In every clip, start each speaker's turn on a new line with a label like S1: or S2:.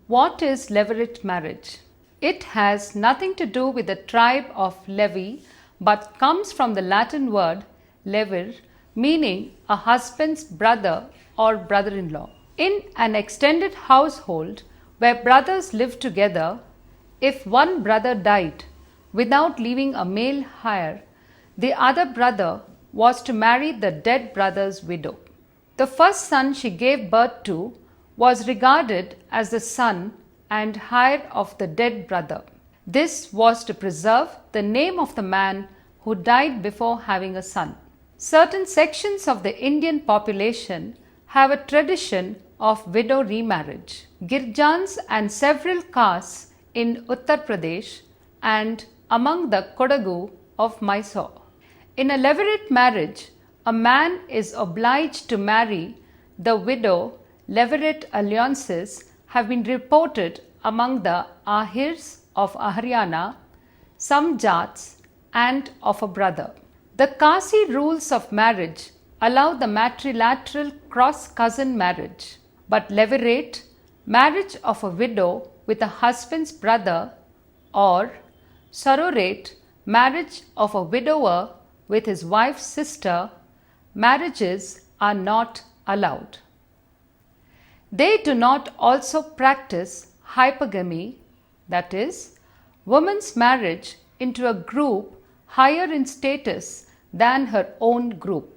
S1: What is Levirate marriage? It has nothing to do with the tribe of Levi but comes from the Latin word levir, meaning a husband's brother or brother-in-law. In an extended household where brothers live together, if one brother died without leaving a male heir, the other brother was to marry the dead brother's widow. The first son she gave birth to was regarded as the son and heir of the dead brother. This was to preserve the name of the man who died before having a son. Certain sections of the Indian population have a tradition of widow remarriage. Girjans and several castes in Uttar Pradesh and among the Kodagu of Mysore. In a levirate marriage, a man is obliged to marry the widow. Levirate alliances have been reported among the Ahirs of Haryana, some Jats, and of a brother. The Kasi rules of marriage allow the matrilateral cross-cousin marriage, but levirate, marriage of a widow with a husband's brother, or surrogate, marriage of a widower with his wife's sister, marriages are not allowed. They do not also practice hypergamy, that is, woman's marriage into a group higher in status than her own group.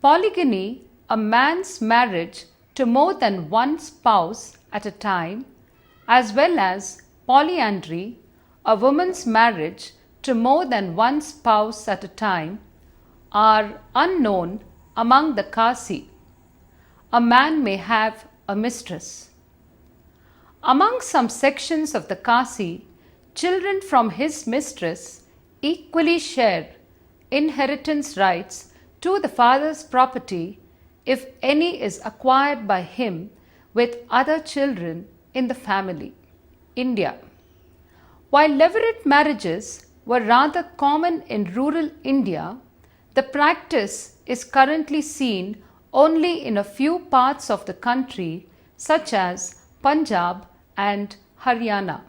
S1: Polygamy, a man's marriage to more than one spouse at a time, as well as polyandry, a woman's marriage to more than one spouse at a time, are unknown among the Kasi. A man may have a mistress. Among some sections of the Kasi, children from his mistress equally share inheritance rights to the father's property if any is acquired by him with other children in the family. India. While levirate marriages were rather common in rural India, the practice is currently seen only in a few parts of the country such as Punjab and Haryana.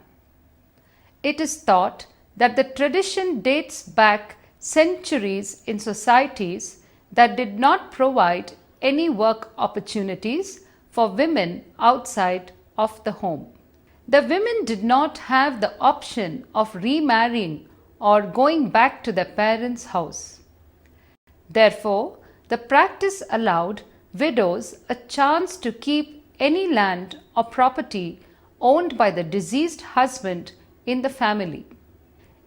S1: It is thought that the tradition dates back centuries in societies that did not provide any work opportunities for women outside of the home. The women did not have the option of remarrying or going back to their parents' house. Therefore, the practice allowed widows a chance to keep any land or property owned by the deceased husband in the family.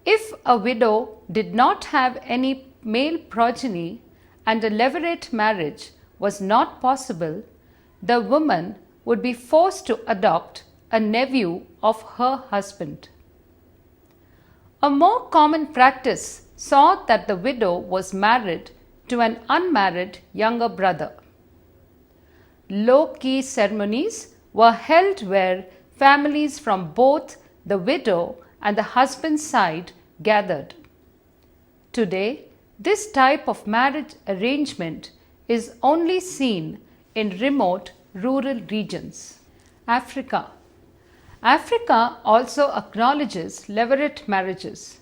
S1: If a widow did not have any male progeny and a levirate marriage was not possible, the woman would be forced to adopt a nephew of her husband. A more common practice saw that the widow was married to an unmarried younger brother. Low-key ceremonies were held where families from both the widow and the husband's side gathered. Today, this type of marriage arrangement is only seen in remote rural regions. Africa. Africa also acknowledges levirate marriages.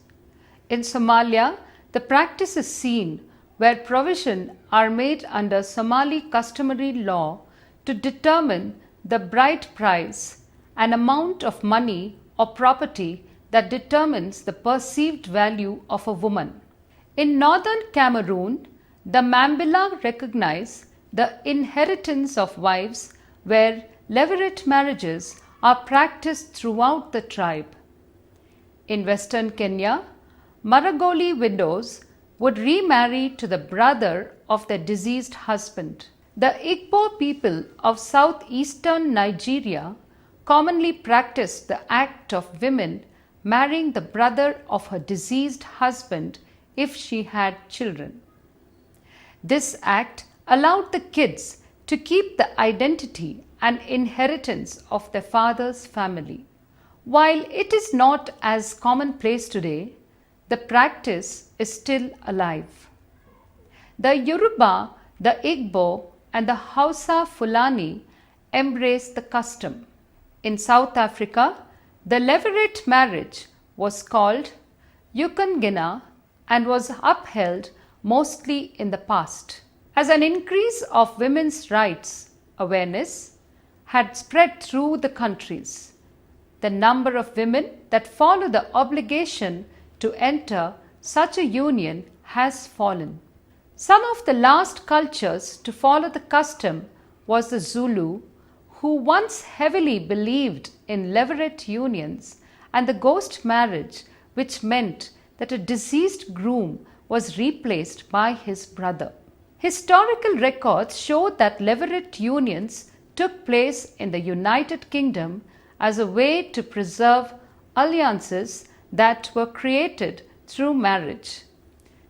S1: In Somalia, the practice is seen where provision are made under Somali customary law to determine the bride price, an amount of money or property that determines the perceived value of a woman. In northern Cameroon, the Mambila recognize the inheritance of wives where levirate marriages are practiced throughout the tribe. In western Kenya, Maragoli widows would remarry to the brother of their deceased husband. The Igbo people of southeastern Nigeria commonly practice the act of women marrying the brother of her deceased husband if she had children. This act allowed the kids to keep the identity and inheritance of their father's family. While it is not as commonplace today, the practice is still alive. The Yoruba, the Igbo, and the Hausa Fulani embrace the custom. In South Africa, the Levirate marriage was called Ukungena and was upheld mostly in the past. As an increase of women's rights awareness had spread through the countries, the number of women that follow the obligation to enter such a union has fallen. Some of the last cultures to follow the custom was the Zulu, who once heavily believed in levirate unions and the ghost marriage, which meant that a deceased groom was replaced by his brother. Historical records show that levirate unions took place in the United Kingdom as a way to preserve alliances that were created through marriage.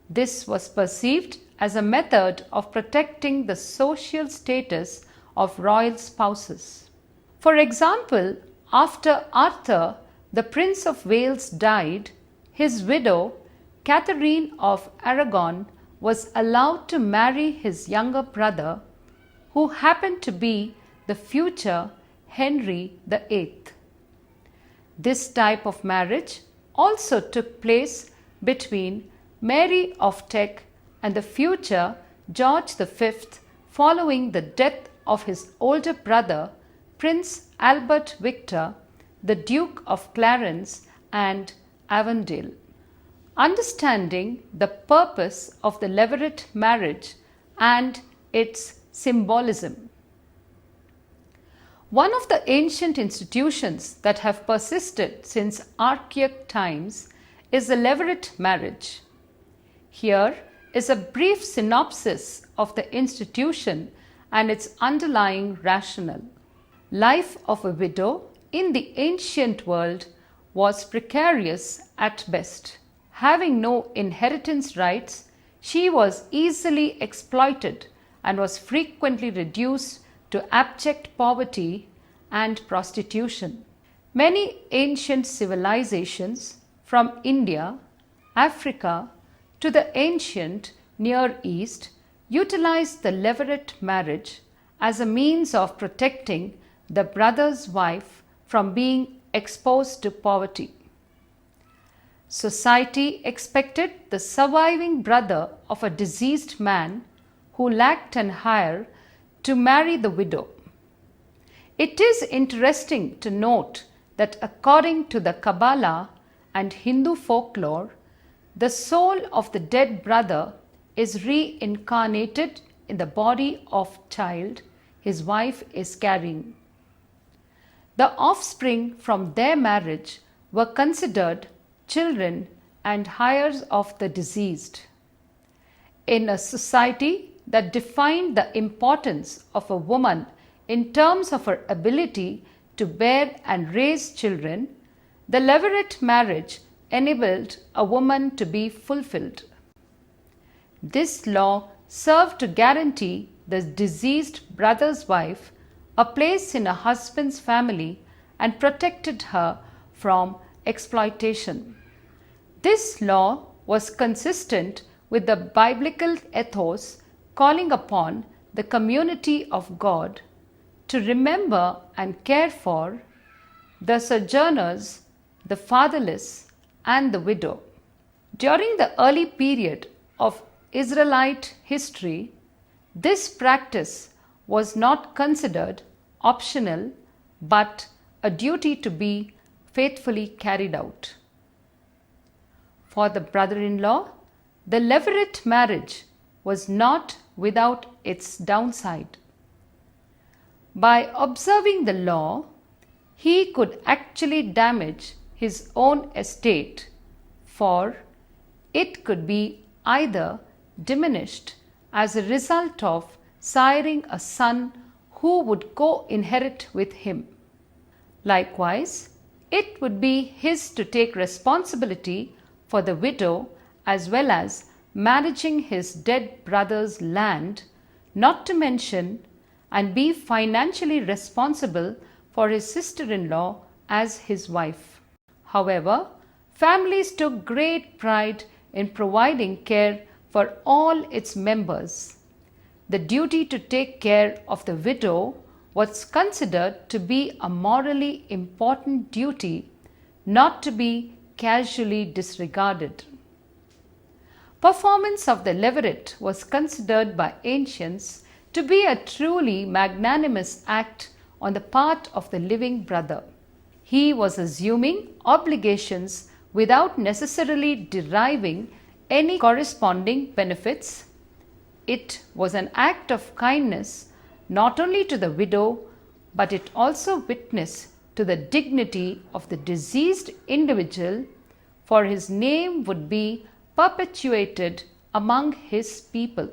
S1: This was perceived as a method of protecting the social status of royal spouses. For example, after Arthur, the Prince of Wales, died, his widow, Catherine of Aragon, was allowed to marry his younger brother, who happened to be the future Henry VIII. This type of marriage also took place between Mary of Teck and the future George V following the death of his older brother, Prince Albert Victor, the Duke of Clarence and Avondale. Understanding the purpose of the levirate marriage and its symbolism. One of the ancient institutions that have persisted since archaic times is the levirate marriage. Here is a brief synopsis of the institution and its underlying rationale. Life of a widow in the ancient world was precarious at best. Having no inheritance rights, she was easily exploited and was frequently reduced to abject poverty and prostitution. Many ancient civilizations from India, Africa to the ancient Near East utilized the levirate marriage as a means of protecting the brother's wife from being exposed to poverty. Society expected the surviving brother of a deceased man who lacked an heir to marry the widow. It is interesting to note that according to the Kabbalah and Hindu folklore, the soul of the dead brother is reincarnated in the body of child his wife is carrying. The offspring from their marriage were considered children and heirs of the deceased. In a society that defined the importance of a woman in terms of her ability to bear and raise children, the levirate marriage enabled a woman to be fulfilled. This law served to guarantee the deceased brother's wife a place in her husband's family and protected her from exploitation. This law was consistent with the biblical ethos calling upon the community of God to remember and care for the sojourners, the fatherless, and the widow. During the early period of Israelite history, this practice was not considered optional but a duty to be faithfully carried out. For the brother-in-law, the levirate marriage was not without its downside. By observing the law, he could actually damage his own estate, for it could be either diminished as a result of siring a son who would co-inherit with him. Likewise, it would be his to take responsibility for the widow as well as managing his dead brother's land, not to mention and be financially responsible for his sister-in-law as his wife. However, families took great pride in providing care for all its members. The duty to take care of the widow was considered to be a morally important duty not to be casually disregarded. Performance of the levirate was considered by ancients to be a truly magnanimous act on the part of the living brother. He was assuming obligations without necessarily deriving any corresponding benefits. It was an act of kindness not only to the widow, but it also witnessed to the dignity of the deceased individual, for his name would be perpetuated among his people.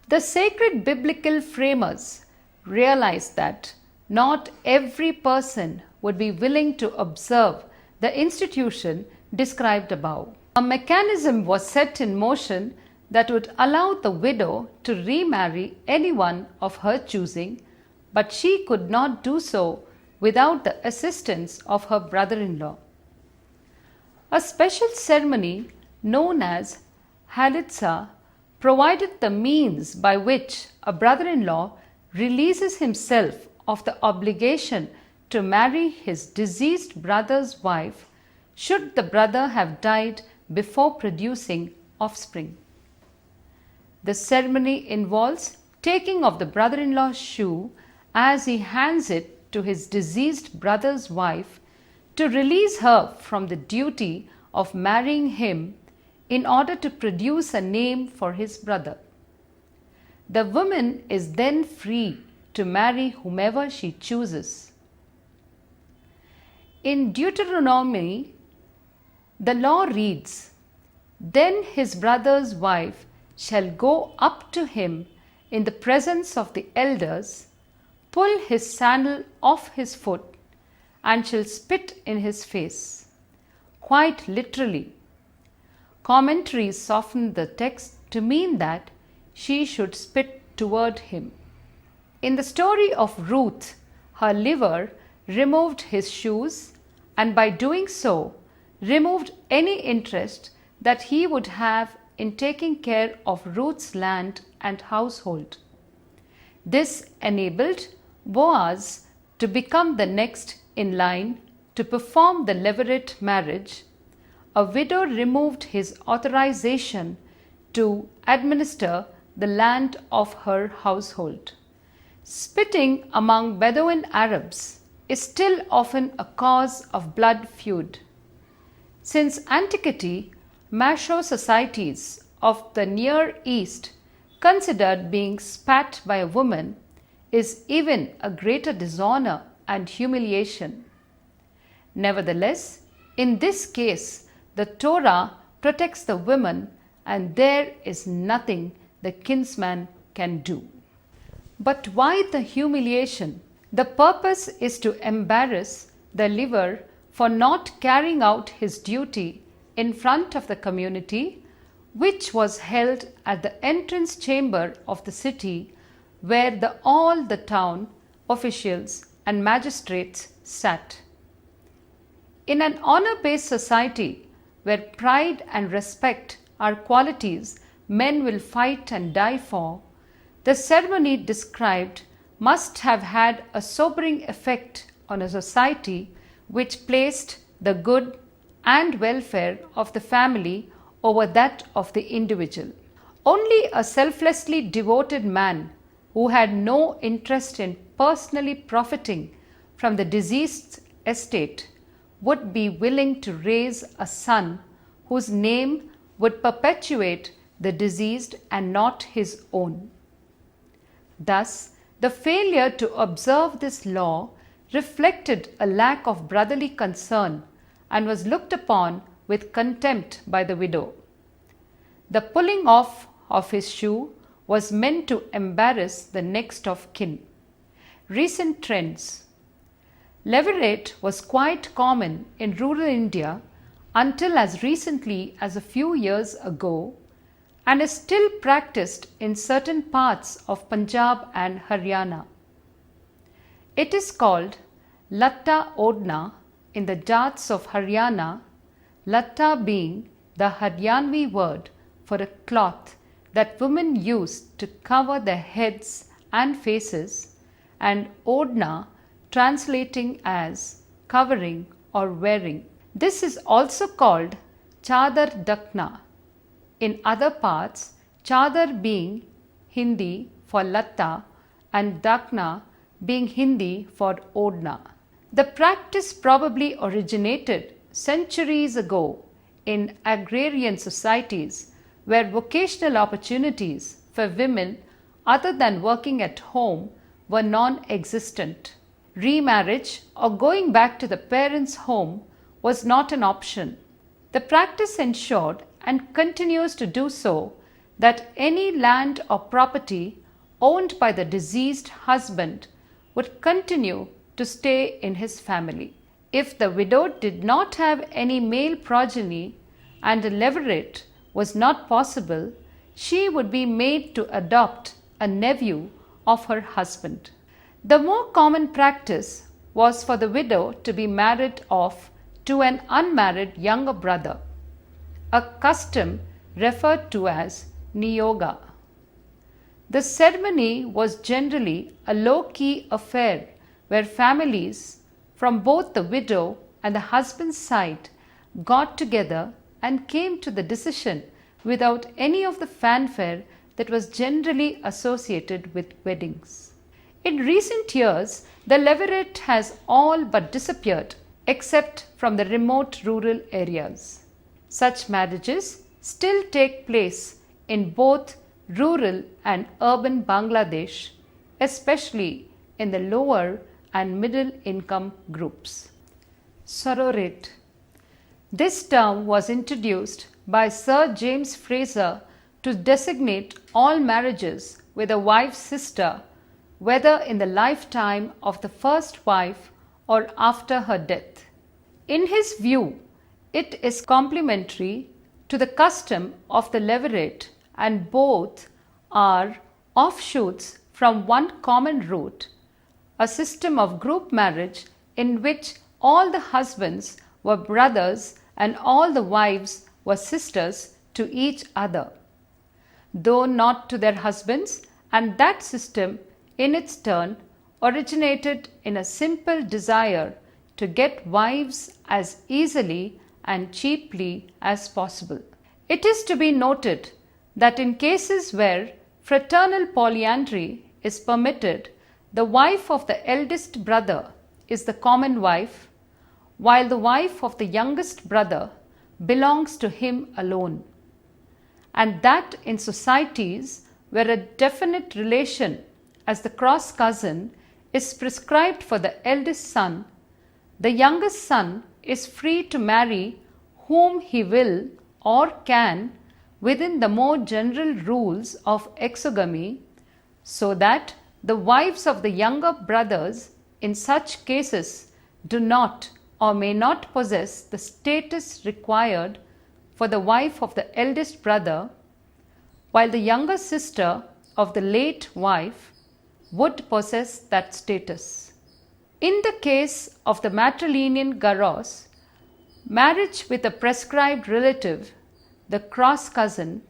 S1: The sacred biblical framers realized that not every person would be willing to observe the institution described above. A mechanism was set in motion that would allow the widow to remarry anyone of her choosing, but she could not do so without the assistance of her brother-in-law. A special ceremony known as halitza provided the means by which a brother-in-law releases himself of the obligation to marry his deceased brother's wife should the brother have died before producing offspring. The ceremony involves taking of the brother-in-law's shoe as he hands it to his deceased brother's wife to release her from the duty of marrying him in order to produce a name for his brother. The woman is then free to marry whomever she chooses. In Deuteronomy, the law reads, "Then his brother's wife shall go up to him in the presence of the elders, pull his sandal off his foot, and shall spit in his face." Quite literally. Commentaries softened the text to mean that she should spit toward him. In the story of Ruth, her liver removed his shoes, and by doing so, removed any interest that he would have in taking care of Ruth's land and household. This enabled Boaz to become the next in line to perform the levirate marriage. A widow removed his authorization to administer the land of her household. Spitting among Bedouin Arabs is still often a cause of blood feud. Since antiquity, macho societies of the Near East considered being spat by a woman is even a greater dishonor and humiliation. Nevertheless, in this case, the Torah protects the woman, and there is nothing the kinsman can do. But why the humiliation? The purpose is to embarrass the liver for not carrying out his duty in front of the community, which was held at the entrance chamber of the city, where all the town officials and magistrates sat. In an honor-based society, where pride and respect are qualities men will fight and die for, the ceremony described must have had a sobering effect on a society which placed the good and welfare of the family over that of the individual. Only a selflessly devoted man who had no interest in personally profiting from the deceased's estate would be willing to raise a son whose name would perpetuate the deceased and not his own. Thus, the failure to observe this law reflected a lack of brotherly concern and was looked upon with contempt by the widow. The pulling off of his shoe was meant to embarrass the next of kin. Recent trends. Levirate was quite common in rural India until as recently as a few years ago, and is still practiced in certain parts of Punjab and Haryana. It is called latta odna in the Jats of Haryana, latta being the Haryanvi word for a cloth that women used to cover their heads and faces, and odna translating as covering or wearing. This is also called chadar dakna. In other parts, chadar being Hindi for latta and dakna being Hindi for odna. The practice probably originated centuries ago in agrarian societies where vocational opportunities for women other than working at home were non-existent. Remarriage or going back to the parents' home was not an option. The practice ensured and continues to do so that any land or property owned by the deceased husband would continue to stay in his family. If the widow did not have any male progeny and a levirate was not possible, she would be made to adopt a nephew of her husband. The more common practice was for the widow to be married off to an unmarried younger brother, a custom referred to as niyoga. The ceremony was generally a low-key affair where families from both the widow and the husband's side got together and came to the decision without any of the fanfare that was generally associated with weddings. In recent years, the levirate has all but disappeared except from the remote rural areas. Such marriages still take place in both rural and urban Bangladesh, especially in the lower and middle income groups. Surrogate. This term was introduced by Sir James Fraser to designate all marriages with a wife's sister, whether in the lifetime of the first wife or after her death. In his view, it is complementary to the custom of the levirate, and both are offshoots from one common root, a system of group marriage in which all the husbands were brothers and all the wives were sisters to each other, though not to their husbands, and that system in its turn originated in a simple desire to get wives as easily and cheaply as possible. It is to be noted that in cases where fraternal polyandry is permitted, the wife of the eldest brother is the common wife, while the wife of the youngest brother belongs to him alone, and that in societies where a definite relation as the cross cousin is prescribed for the eldest son, the youngest son is free to marry whom he will or can within the more general rules of exogamy, so that the wives of the younger brothers in such cases do not or may not possess the status required for the wife of the eldest brother, while the younger sister of the late wife would possess that status. In the case of the matrilineal garos, marriage with a prescribed relative, the cross cousin,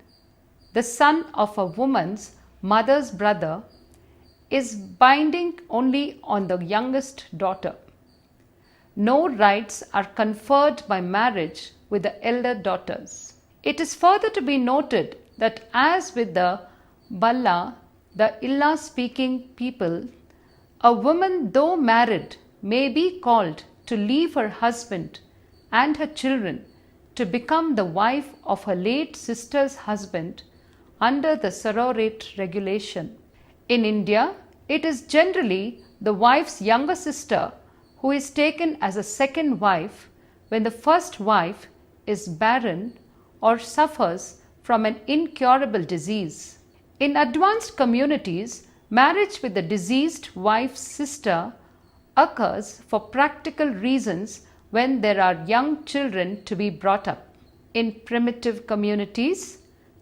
S1: the son of a woman's mother's brother, is binding only on the youngest daughter. No rights are conferred by marriage with the elder daughters. It is further to be noted that as with the Balla, the Illa speaking people, a woman though married may be called to leave her husband and her children to become the wife of her late sister's husband under the surrogate regulation. In India, it is generally the wife's younger sister who is taken as a second wife when the first wife is barren or suffers from an incurable disease. In advanced communities, marriage with the deceased wife's sister occurs for practical reasons when there are young children to be brought up. In primitive communities,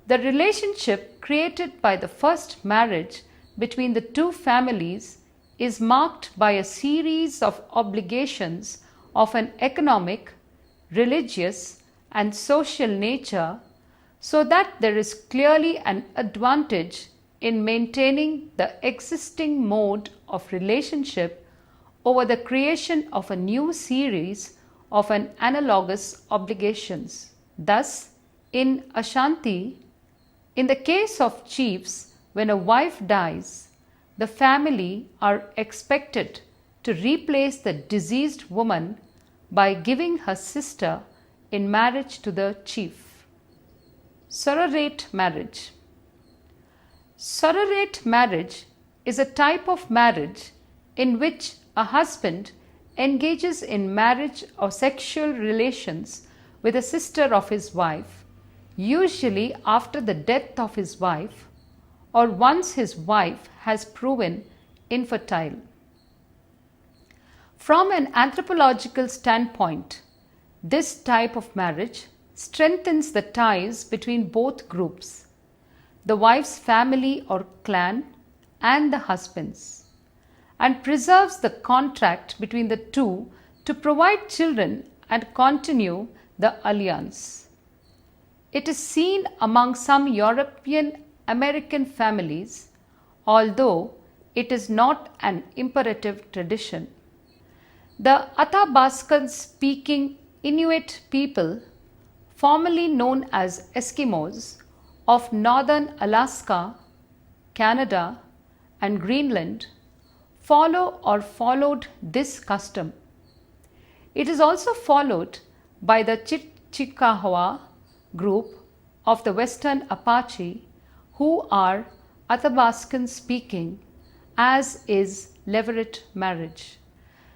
S1: the relationship created by the first marriage between the two families is marked by a series of obligations of an economic, religious, and social nature, so that there is clearly an advantage in maintaining the existing mode of relationship over the creation of a new series of an analogous obligations. Thus, in Ashanti, in the case of chiefs, when a wife dies, the family are expected to replace the deceased woman by giving her sister in marriage to the chief. Surrogate marriage. Surrogate marriage is a type of marriage in which a husband engages in marriage or sexual relations with a sister of his wife, usually after the death of his wife or once his wife has proven infertile. From an anthropological standpoint, this type of marriage strengthens the ties between both groups, the wife's family or clan and the husband's, and preserves the contract between the two to provide children and continue the alliance. It is seen among some European American families, although it is not an imperative tradition. The Athabaskan speaking Inuit people, formerly known as Eskimos, of northern Alaska, Canada, and Greenland, follow or followed this custom. It is also followed by the Chickasaw group of the Western Apache, who are Athabaskan speaking, as is Levirate marriage.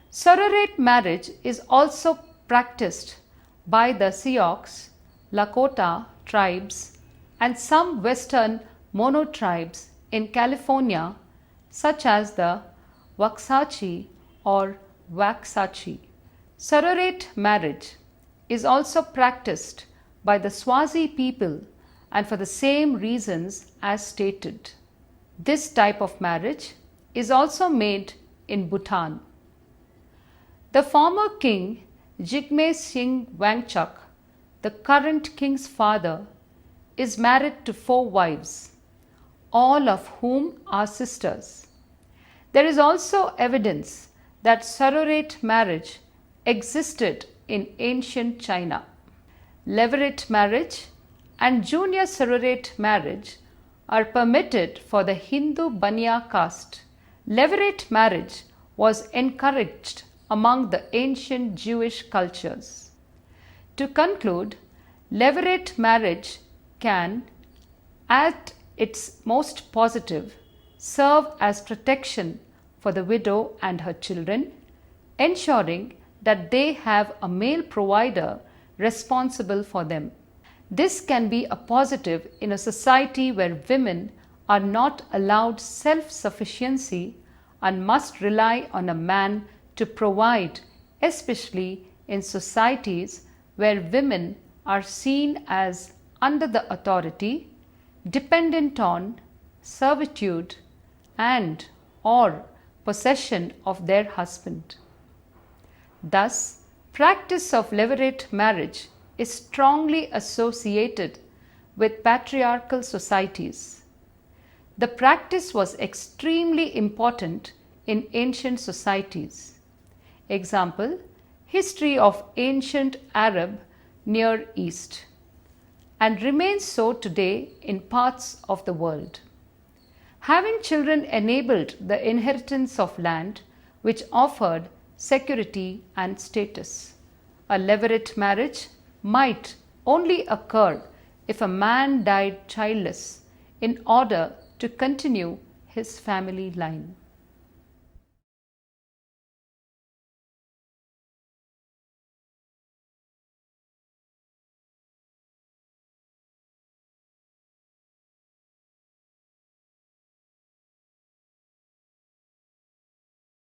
S1: Surrogate marriage is also practiced by the Sioux, Lakota tribes and some Western Mono tribes in California, such as the Waxahachie or Waxahachie. Surrogate marriage is also practiced by the Swazi people and for the same reasons as stated. This type of marriage is also made in Bhutan. The former king Jigme Singh Wangchuck, the current king's father, is married to 4 wives, all of whom are sisters. There is also evidence that surrogate marriage existed in ancient China. Levirate marriage and junior surrogate marriage are permitted for the Hindu Banya caste. Levirate marriage was encouraged among the ancient Jewish cultures. To conclude, Levirate marriage can, at its most positive, serve as protection for the widow and her children, ensuring that they have a male provider responsible for them. This can be a positive in a society where women are not allowed self-sufficiency and must rely on a man to provide, especially in societies where women are seen as under the authority, dependent on, servitude, and or possession of their husband. Thus, practice of levirate marriage is strongly associated with patriarchal societies. The practice was extremely important in ancient societies. Example, history of ancient Arab Near East, and remains so today in parts of the world. Having children enabled the inheritance of land, which offered security and status. A levirate marriage might only occur if a man died childless in order to continue his family line.